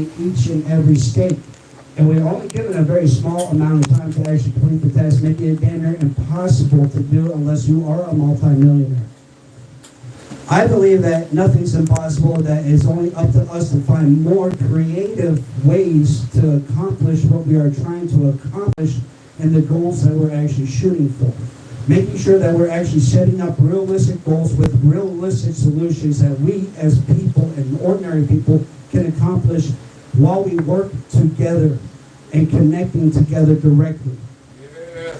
in each and every state. And we're only given a very small amount of time to actually complete the test, making it damn near impossible to do unless you are a multimillionaire. I believe that nothing's impossible, that it's only up to us to find more creative ways to accomplish what we are trying to accomplish and the goals that we're actually shooting for. Making sure that we're actually setting up realistic goals with realistic solutions that we as people and ordinary people can accomplish while we work together and connecting together directly. Yeah.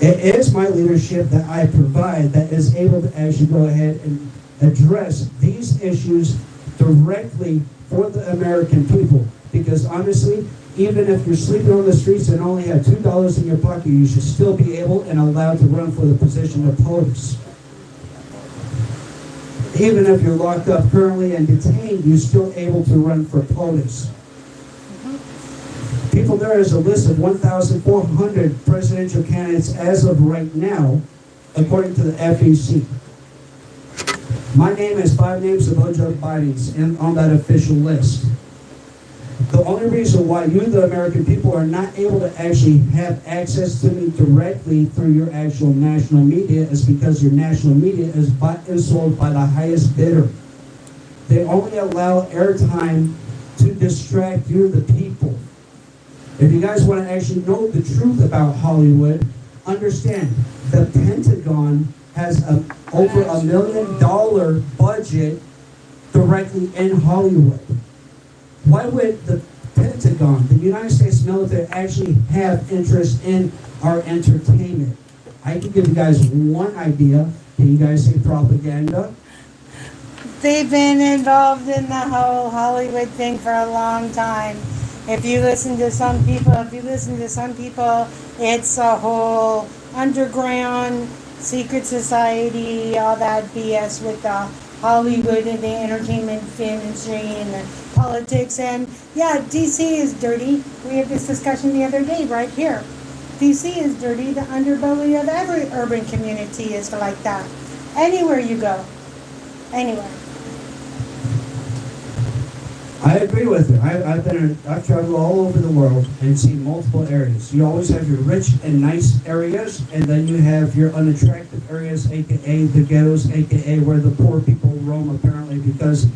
It is my leadership that I provide that is able to actually go ahead and address these issues directly for the American people. Because honestly, even if you're sleeping on the streets and only have $2 in your pocket, you should still be able and allowed to run for the position of POTUS. Even if you're locked up currently and detained, you're still able to run for POTUS. People, there is a list of 1,400 presidential candidates as of right now, according to the FEC. My name is 5 names of Joe Biden's on that official list. The only reason why you, the American people, are not able to actually have access to me directly through your actual national media is because your national media is bought and sold by the highest bidder. They only allow airtime to distract you, the people. If you guys want to actually know the truth about Hollywood, understand the Pentagon has over $1 million budget directly in Hollywood. Why would the Pentagon, the United States military, actually have interest in our entertainment? I can give you guys one idea. Can you guys say propaganda? They've been involved in the whole Hollywood thing for a long time. If you listen to some people, it's a whole underground secret society, all that BS with the Hollywood and the entertainment industry and the politics. And yeah, DC is dirty. We had this discussion the other day right here. DC is dirty. The underbelly of every urban community is like that. Anywhere you go. Anywhere. I agree with her. I've traveled all over the world and seen multiple areas. You always have your rich and nice areas, and then you have your unattractive areas, aka the ghettos, aka where the poor people roam apparently, because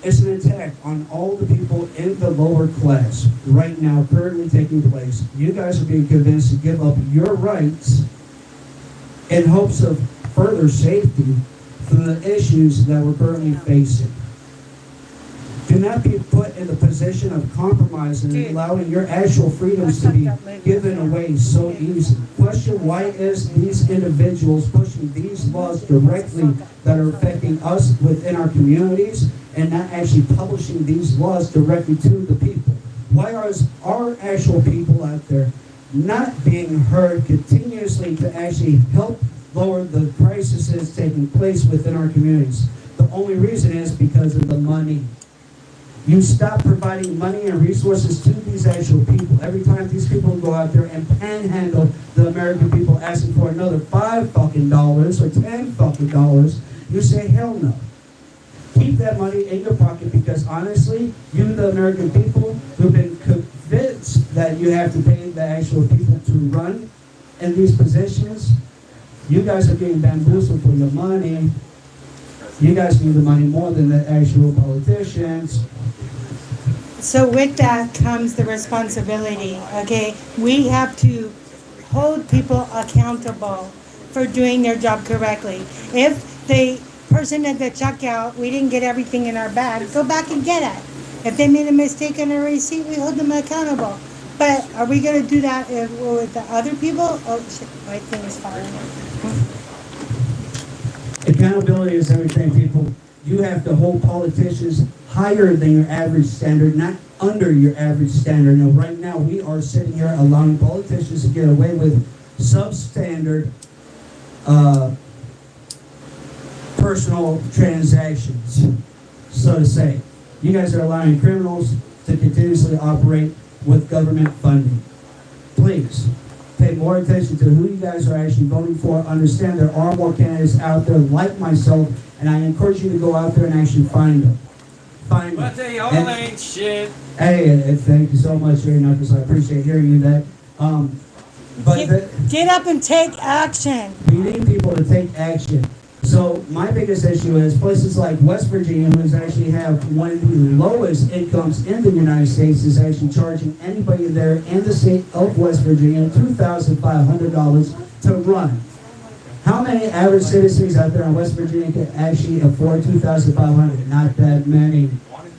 it's an attack on all the people in the lower class right now currently taking place. You guys are being convinced to give up your rights in hopes of further safety from the issues that we're currently facing. Do not be put in the position of compromise and allowing your actual freedoms to be given away so easily. Question, why is these individuals pushing these laws directly that are affecting us within our communities and not actually publishing these laws directly to the people? Why are our actual people out there not being heard continuously to actually help lower the crises taking place within our communities? The only reason is because of the money. You stop providing money and resources to these actual people. Every time these people go out there and panhandle the American people asking for another $5 fucking dollars or $10 fucking dollars, you say hell no. Keep that money in your pocket, because honestly, you, the American people, who've been convinced that you have to pay the actual people to run in these positions, you guys are getting bamboozled for your money. You guys need the money more than the actual politicians. So with that comes the responsibility, okay? We have to hold people accountable for doing their job correctly. If the person at the checkout, we didn't get everything in our bag, go back and get it. If they made a mistake in a receipt, we hold them accountable. But are we going to do that with the other people? Oh, shit, my thing is falling. Accountability is everything, people. You have to hold politicians higher than your average standard, not under your average standard. Now, right now, we are sitting here allowing politicians to get away with substandard personal transactions, so to say. You guys are allowing criminals to continuously operate with government funding. Please pay more attention to who you guys are actually voting for. Understand there are more candidates out there like myself, and I encourage you to go out there and actually find them. But me. they all And- ain't shit. Hey, and thank you so much, Jerry Knuckles. I appreciate hearing you that. But Get up and take action. we need people to take action. So my biggest issue is places like West Virginia, who actually have one of the lowest incomes in the United States, is actually charging anybody there in the state of West Virginia $2,500 to run. How many average citizens out there in West Virginia can actually afford $2,500? Not that many.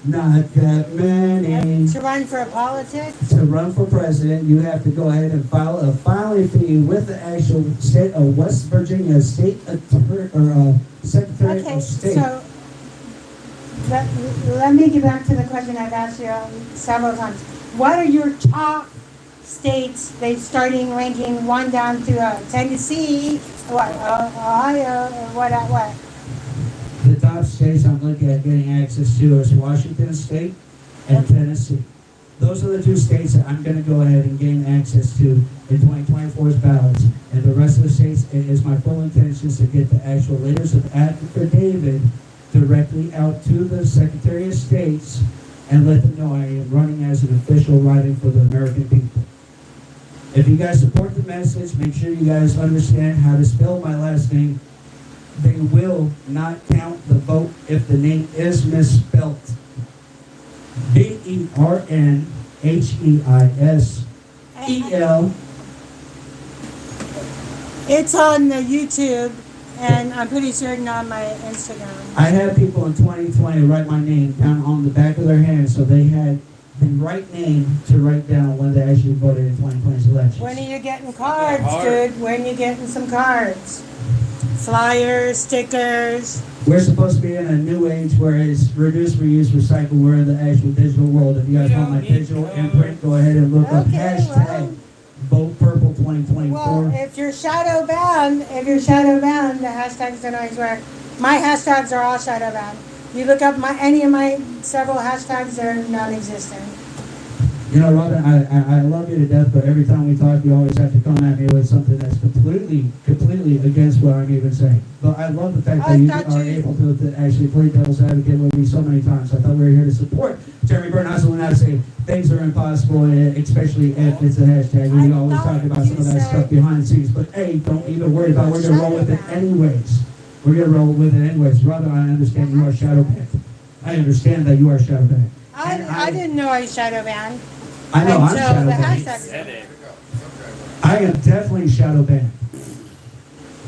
Not that many. To run for politics? To run for president, you have to go ahead and file a filing fee with the actual state of West Virginia State Secretary Okay, of State. so let me get back to the question I've asked you several times. What are your top states? They starting ranking 1 down to Tennessee, Ohio, what? The top states I'm looking at getting access to is Washington State and Tennessee. Those are the 2 states that I'm going to go ahead and gain access to in 2024's ballots. And the rest of the states, it is my full intentions to get the actual letters of affidavit directly out to the Secretary of States and let them know I am running as an official writing for the American people. If you guys support the message, make sure you guys understand how to spell my last name. They will not count the vote if the name is misspelled. BERNHEISEL. It's on the YouTube, and I'm pretty certain on my Instagram. I had people in 2020 write my name down on the back of their hand so they had the right name to write down when they actually voted in 2020's elections. When are you getting cards, dude? When are you getting some cards? Flyers, stickers. We're supposed to be in a new age where it's reduce, reuse, recycle. We're in the actual digital world. If you guys want my digital imprint, go ahead and look up Okay, hashtag Vote Purple 2024. Well, if you're shadow bound, the hashtags don't always work. My hashtags are all shadow bound. You look up any of my several hashtags, they're non-existent. You know, Robin, I love you to death, but every time we talk, you always have to come at me with something that's completely against what I'm even saying. But I love the fact that you are able to actually play devil's advocate with me so many times. I thought we were here to support Jeremy Bernheisel and not to say things are impossible, especially if it's a hashtag. We always talk about some of that stuff behind the scenes. But hey, don't even worry about it. We're going to roll with it anyways. We're going to roll with it anyways. Robin, I understand you are shadow banned. I understand that you are shadow banned. I didn't know I was shadow banned. I know I'm shadow the banned. hashtags. I am definitely shadow banned.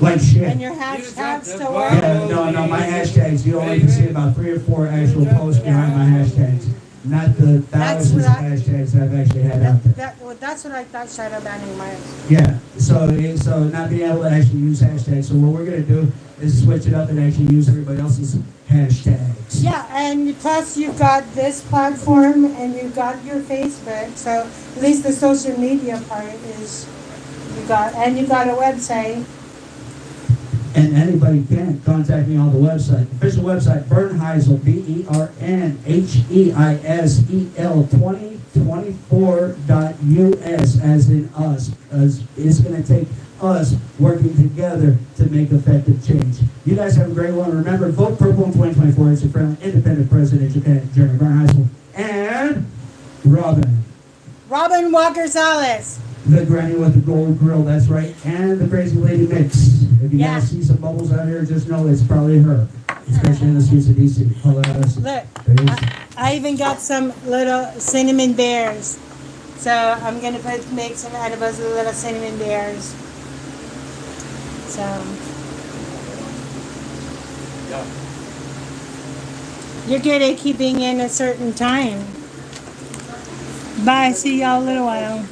Like shit. And your hashtags still work? Yeah, no, my hashtags, you only can see about 3 or 4 actual posts behind my hashtags. Not the thousands of hashtags that I've actually had out there. That's what I thought shadow banning was. Yeah, so not being able to actually use hashtags. So what we're going to do is switch it up and actually use everybody else's hashtags. Yeah, and plus you've got this platform and you've got your Facebook, so at least the social media part is you've got a website. And anybody can contact me on the website. Official website, Bernheisel, BERNHEISEL 2024.us, as in us. It's going to take us working together to make effective change. You guys have a great one. Remember, vote purple in 2024. It's your friendly independent president, Jeremy Bernheisel, and Robin Walker Salas. the granny with the gold grill, that's right, and the crazy lady mix. If you guys see some bubbles out here, just know it's probably her, especially in the streets of DC. Look, I even got some little cinnamon bears. So I'm gonna make some edibles with little cinnamon bears. So you're good at keeping in a certain time. Bye. See y'all in a little while.